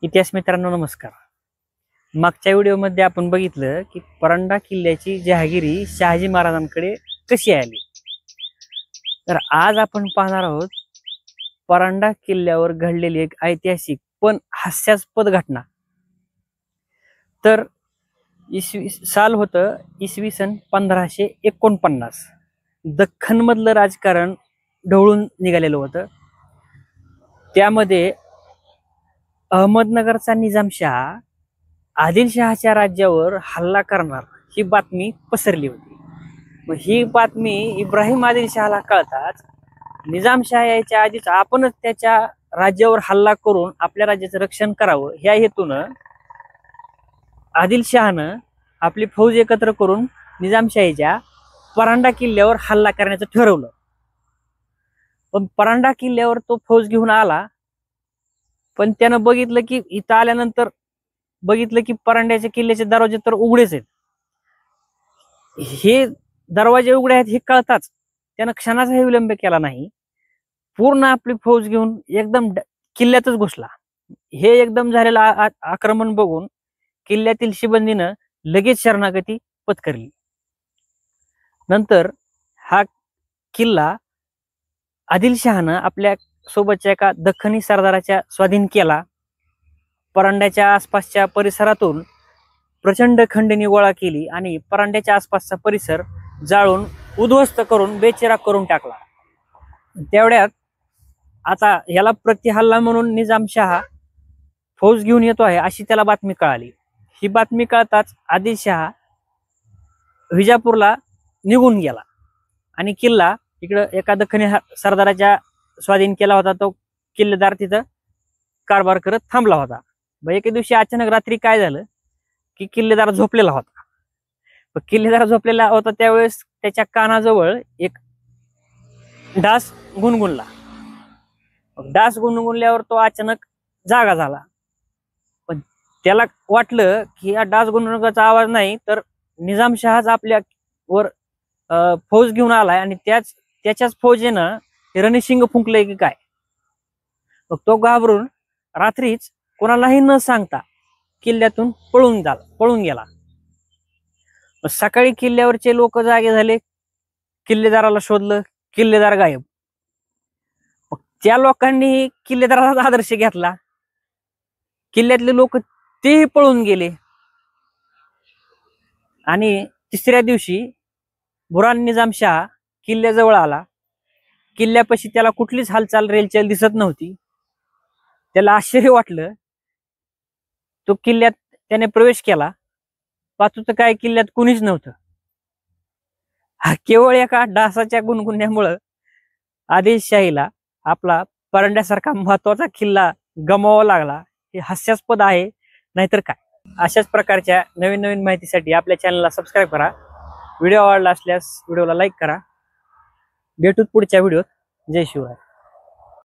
इतिहास मित्रांनो नमस्कार. मागच्या व्हिडिओमध्ये आपण बघितलं की परांडा किल्ल्याची जहागिरी शहाजी महाराजांकडे कशी आली. तर आज आपण पाहणार आहोत परांडा किल्ल्यावर घडलेली एक ऐतिहासिक पण हास्यास्पद घटना. तर साल होतं इसवी सन 1549. दख्खन मधलं राजकारण ढवळून निघालेलं होतं. त्यामध्ये अहमदनगरचा निजामशाह आदिलशहाच्या राज्यावर हल्ला करणार ही बातमी पसरली होती. मग ही बातमी इब्राहिम आदिलशहाला कळताच निजामशाह यायच्या आधीच आपणच त्याच्या राज्यावर हल्ला करून आपल्या राज्याचं रक्षण करावं ह्या हेतूनं आदिलशहानं आपली फौज एकत्र करून निजामशाहीच्या परांडा किल्ल्यावर हल्ला करण्याचं ठरवलं. पण परांडा किल्ल्यावर तो फौज घेऊन आला, पण त्यानं बघितलं की इथं आल्यानंतर बघितलं की परांड्याच्या किल्ल्याचे दरवाजे तर उघडेच आहेत. हे दरवाजे उघडे आहेत हे कळताच त्यानं क्षणाचाही विलंब केला नाही. पूर्ण आपली फौज घेऊन एकदम किल्ल्यातच घुसला. हे एकदम झालेलं आक्रमण बघून किल्ल्यातील शिबंदीनं लगेच शरणागती पत्करली. नंतर हा किल्ला आदिलशहानं आपल्या सोबतच्या एका दख्खनी सरदाराच्या स्वाधीन केला. परांड्याच्या आसपासच्या परिसरातून प्रचंड खंडणी गोळा केली आणि परांड्याच्या आसपासचा परिसर जाळून उद्ध्वस्त करून बेचिराग करून टाकला. तेवढ्यात आता याला प्रतिहल्ला म्हणून निजामशाह फौज घेऊन येतो आहे अशी त्याला बातमी कळाली. ही बातमी कळताच आदिलशहा विजापूरला निघून गेला आणि किल्ला इकडं एका दख्खनी सरदाराच्या स्वाधीन केला होता. तो किल्लेदार तिथं कारभार करत थांबला होता. एके दिवशी अचानक रात्री काय झालं की किल्लेदार झोपलेला होता. किल्लेदार झोपलेला होता त्यावेळेस त्याच्या कानाजवळ एक डास गुणगुणला. डास गुणगुणल्यावर तो अचानक जागा झाला. पण त्याला वाटलं की हा डास गुणगुणण्याचा आवाज नाही तर निजामशहाच आपल्या वर फौज घेऊन आलाय आणि त्याच्याच फौजेनं रणशिंग फुंकलंय की काय. मग तो घाबरून रात्रीच कोणालाही न सांगता किल्ल्यातून पळून गेला. सकाळी किल्ल्यावरचे लोक जागे झाले, किल्लेदाराला शोधलं, किल्लेदार गायब. मग त्या लोकांनी किल्लेदाराचा आदर्श घेतला. किल्ल्यातले लोक तेही पळून गेले आणि तिसऱ्या दिवशी बुरान निजामशाह किल्ल्याजवळ आला. किल्ल्यापाशी त्याला कुठलीच हालचाल रेलचाल दिसत नव्हती. त्याला आश्चर्य वाटलं. तो किल्ल्यात त्याने प्रवेश केला. पाहतो तर काय किल्ल्यात कुणीच नव्हतं. केवळ एका डासाच्या गुणगुणण्यामुळं आदिलशाहीला आपला परांड्यासारखा महत्वाचा किल्ला गमावावा लागला. हे हास्यास्पद आहे, नाहीतर काय. अशाच प्रकारच्या नवीन नवीन माहितीसाठी आपल्या चॅनलला सबस्क्राईब करा. व्हिडिओ आवडला असल्यास व्हिडिओला लाईक करा. भेटूत पुढच्या व्हिडिओत. जय शिवराय.